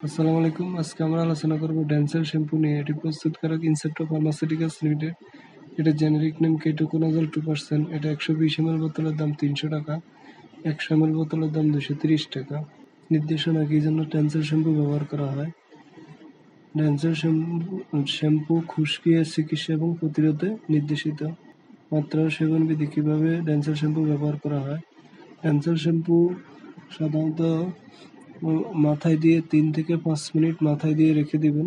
আসসালামু আলাইকুম। আজকে আমরা আলোচনা করব ড্যান্সেল শ্যাম্পু নিয়ে। এটি প্রস্তুতকারক ইনসেপ্টো ফার্মাসিউটিক্যালস লিমিটেড। এটার জেনেরিক নেম কেটোকোনাজল 2%। এটা 120 ml বোতলের দাম 300 টাকা। 100 ml বোতলের দাম 230 টাকা। নির্দেশনা কি জন্য ড্যান্সেল শ্যাম্পু ব্যবহার করা হয়? ড্যান্সেল শ্যাম্পু খুশকি এর চিকিৎসা এবং প্রতিরোধে নির্দেশিত। মাত্রা ও সেবন বিধি। কিভাবে ড্যান্সেল শ্যাম্পু ব্যবহার করা হয়? ড্যান্সেল শ্যাম্পু সাধারণত মাথায় দিয়ে 3 থেকে 5 মিনিট মাথায় দিয়ে রেখে দিবেন।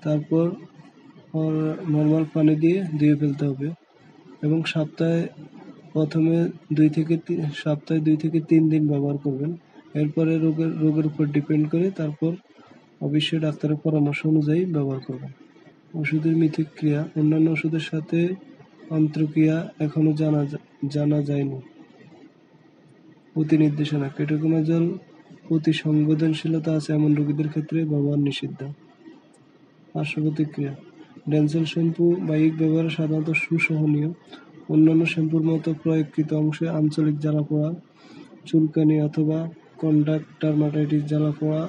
তারপর নর্মাল পানি দিয়ে ধুয়ে ফেলতে হবে এবং সপ্তাহে 2 থেকে 3 দিন ব্যবহার করবেন। এরপরে রোগের উপর ডিপেন্ড করে তারপর অবশ্যই ডাক্তারের পরামর্শ অনুযায়ী ব্যবহার করবেন। ওষুধের মিথস্ক্রিয়া। অন্যান্য ওষুধের সাথে অন্তর্ক্রিয়া এখনো জানা যায়নি। প্রতি নির্দেশনা। কেটোকোনাজল প্রতি সংবেদনশীলতা আছে এমন রোগীদের ক্ষেত্রে ব্যবহার নিষিদ্ধ। পার্শ্ব প্রতিক্রিয়া। ড্যান্সেল শ্যাম্পু বাহ্যিক ব্যবহারে সাধারণত সুসহনীয়। অন্যান্য শ্যাম্পুর মতো প্রয়োগকৃত অংশে আঞ্চলিক জ্বালাপোড়া, চুলকানি অথবা কনডাক্টারমাটাইটিস জ্বালাপোড়া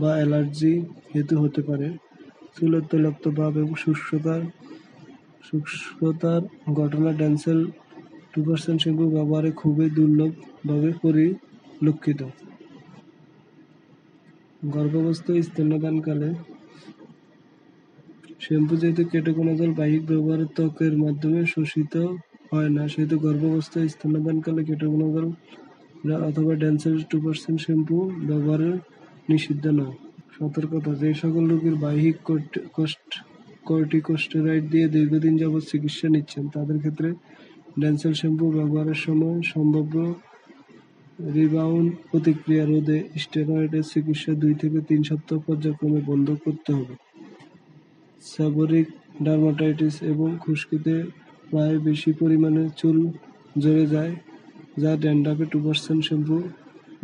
বা অ্যালার্জি হেতু হতে পারে। চুলের তৈলাক্ত ভাব এবং শুষ্কতার ঘটনা ড্যান্সেল 2% শ্যাম্পু ব্যবহারে খুবই দুর্লভভাবে পরিলক্ষিত। গর্ভাবস্থা ও স্তন্যদানকালে শ্যাম্পু যেহেতু কেটোকোনাজল বাহ্যিক ব্যবহারে ত্বকের মাধ্যমে শোষিত হয় না, সেহেতু গর্ভাবস্থা ও স্তন্যদানকালে কেটোকোনাজল অথবা ড্যান্সেল 2% শ্যাম্পু ব্যবহারের নিষিদ্ধ নয়। সতর্কতা। যে সকল রোগীর বাহ্যিক কর্টিকোস্টেরয়েড দিয়ে দীর্ঘদিন যাবৎ চিকিৎসা নিচ্ছেন তাদের ক্ষেত্রে ড্যান্সেল শ্যাম্পু ব্যবহারের সময় সম্ভাব্য রিবাউন্ড প্রতিক্রিয়া রোধে স্টেরয়েডের চিকিৎসা 2 থেকে 3 সপ্তাহ পর্যায়ক্রমে বন্ধ করতে হবে। সেবোরিক ডার্মাটাইটিস এবং খুশকিতে প্রায় বেশি পরিমাণে চুল ঝরে যায়, যা ড্যান্ড্রাফে 2% শ্যাম্পু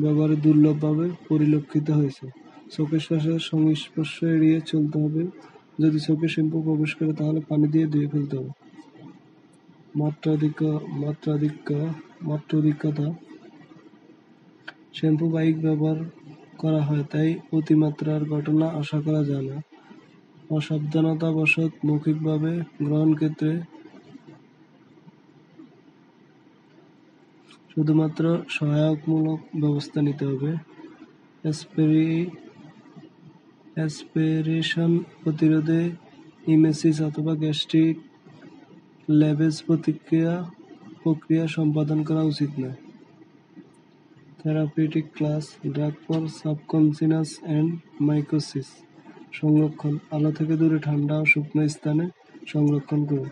ব্যবহারে দুর্লভভাবে পরিলক্ষিত হয়েছে। চোখের সংস্পর্শ এড়িয়ে চলতে হবে। যদি চোখে শ্যাম্পু প্রবেশ করে তাহলে পানি দিয়ে ধুয়ে ফেলতে হবে। মাত্রাধিক্যতা। শ্যাম্পু বাহ্যিক ব্যবহার করা হয়, তাই অতিমাত্রার ঘটনা আশা করা যায় না। অসাবধানতাবশত মৌখিকভাবে গ্রহণ ক্ষেত্রে শুধুমাত্র সহায়কমূলক ব্যবস্থা নিতে হবে। অ্যাসপিরেশন প্রতিরোধে ইমেসিস অথবা গ্যাস্ট্রিক ল্যাভেজ প্রক্রিয়া সম্পাদন করা উচিত নয়। Therapeutic class. ড্রাগ ফর সাবকনসিনাস অ্যান্ড মাইকোসিস। সংরক্ষণ। আলো থেকে দূরে ঠান্ডা ও শুকনো স্থানে সংরক্ষণ করুন।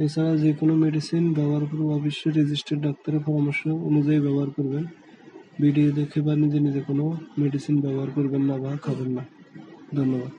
এছাড়া যে কোনো মেডিসিন ব্যবহার করুন অবশ্যই রেজিস্টার্ড ডাক্তারের পরামর্শ অনুযায়ী ব্যবহার করবেন। ভিডিও দেখে বা নিজে কোনো মেডিসিন ব্যবহার করবেন না বা খাবেন না। ধন্যবাদ।